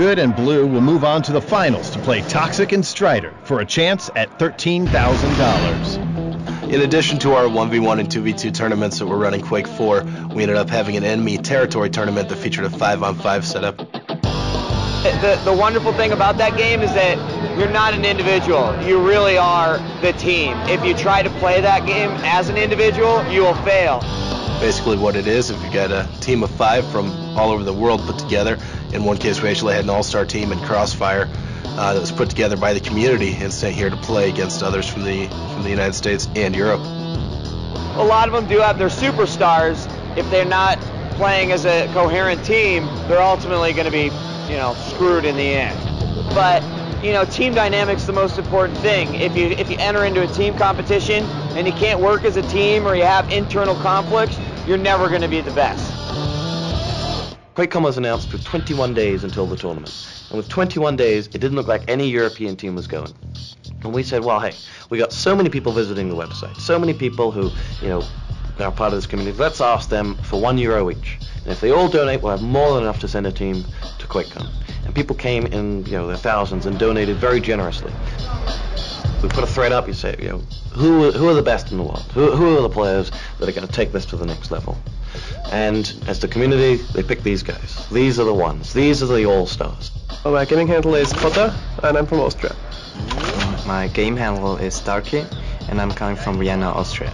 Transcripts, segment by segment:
Good and Blue will move on to the finals to play Toxic and Strider for a chance at $13,000. In addition to our 1v1 and 2v2 tournaments that we're running Quake 4, we ended up having an enemy territory tournament that featured a 5-on-5 setup. The wonderful thing about that game is that you're not an individual. You really are the team. If you try to play that game as an individual, you will fail. Basically what it is, if you got a team of 5 from all over the world put together, in one case we actually had an all-star team in Crossfire that was put together by the community and sent here to play against others from the United States and Europe. A lot of them do have their superstars. If they're not playing as a coherent team, they're ultimately going to be, screwed in the end. But, team dynamic's the most important thing. If you enter into a team competition and you can't work as a team or you have internal conflicts, you're never going to be the best. Quakecon was announced with 21 days until the tournament. And with 21 days, it didn't look like any European team was going. And we said, well, hey, we got so many people visiting the website, so many people who, are part of this community, let's ask them for €1 each. And if they all donate, we'll have more than enough to send a team to Quakecon. And people came in, their thousands and donated very generously. We put a thread up, you say, who are the best in the world? Who are the players that are going to take this to the next level? And as the community, they pick these guys. These are the ones. These are the all-stars. Well, my gaming handle is Potter, and I'm from Austria. My game handle is Darky, and I'm coming from Vienna, Austria.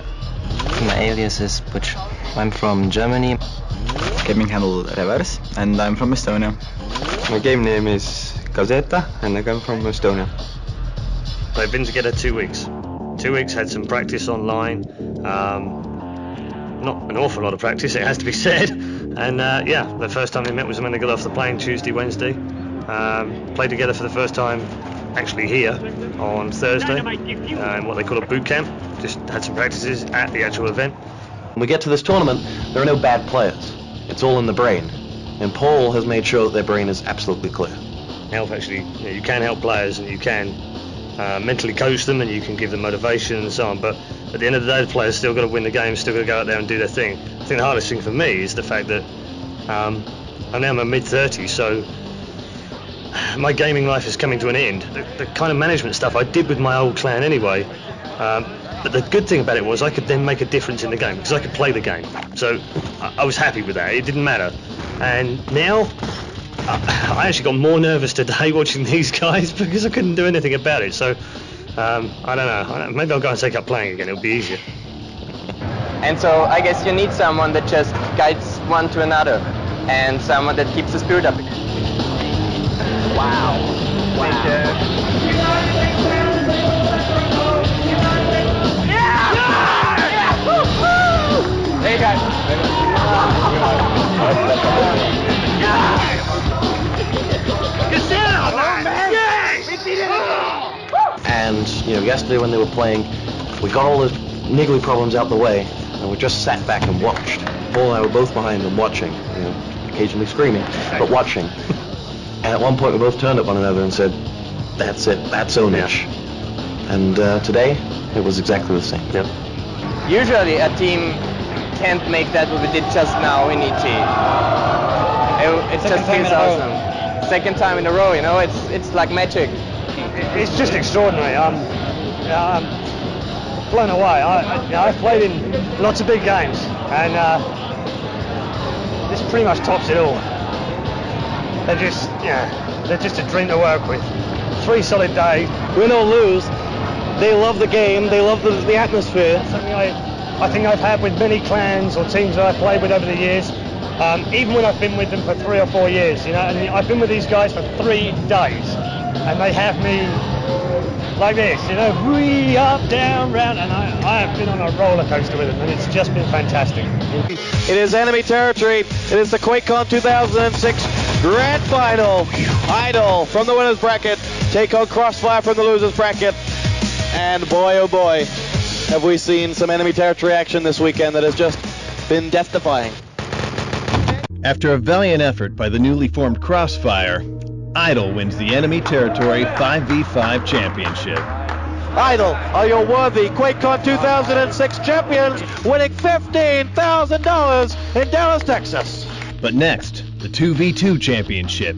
My alias is Butch. I'm from Germany. Gaming handle Reverse, and I'm from Estonia. My game name is Gazeta, and I come from Estonia. They've been together 2 weeks. 2 weeks, had some practice online. Not an awful lot of practice, it has to be said. And the first time they met was when they got off the plane Tuesday, Wednesday. Played together for the first time actually here on Thursday in what they call a boot camp. Just had some practices at the actual event. When we get to this tournament, there are no bad players. It's all in the brain. And Paul has made sure that their brain is absolutely clear. You can help players and you can mentally coach them and you can give them motivation and so on, but at the end of the day, the players still got to win the game, still got to go out there and do their thing. I think the hardest thing for me is the fact that I'm now in my mid-30s, so my gaming life is coming to an end. The kind of management stuff I did with my old clan anyway, but the good thing about it was I could then make a difference in the game because I could play the game. So I was happy with that. It didn't matter. And now I actually got more nervous today watching these guys because I couldn't do anything about it. So I don't know. Maybe I'll go and take up playing again. It'll be easier. And so I guess you need someone that just guides one to another and someone that keeps the spirit up. Wow. Thank you. There you go. And yesterday when they were playing, we got all the niggly problems out the way, and we just sat back and watched. Paul and I were both behind them watching, occasionally screaming, but watching. And at one point we both turned at one another and said, "That's it. That's Onich." And today it was exactly the same. Yep. Usually a team can't make that what we did just now in ET. It just feels awesome. Second time in a row, it's like magic. It's just extraordinary. I'm blown away. I've played in lots of big games, and this pretty much tops it all. They're just a dream to work with. 3 solid days, win or lose. They love the game. They love the atmosphere. Something I think I've had with many clans or teams that I've played with over the years. Even when I've been with them for 3 or 4 years, and I've been with these guys for 3 days, and they have me like this, way up, down, round, and I have been on a roller coaster with them, and it's just been fantastic. It is enemy territory. It is the Quakecon 2006 Grand Final. Idol from the winners bracket take on Crossfire from the losers bracket, and boy oh boy, have we seen some enemy territory action this weekend that has just been death-defying. After a valiant effort by the newly formed Crossfire, Idol wins the enemy territory 5v5 championship. Idol are your worthy Quakecon 2006 champions, winning $15,000 in Dallas, Texas. But next, the 2v2 championship.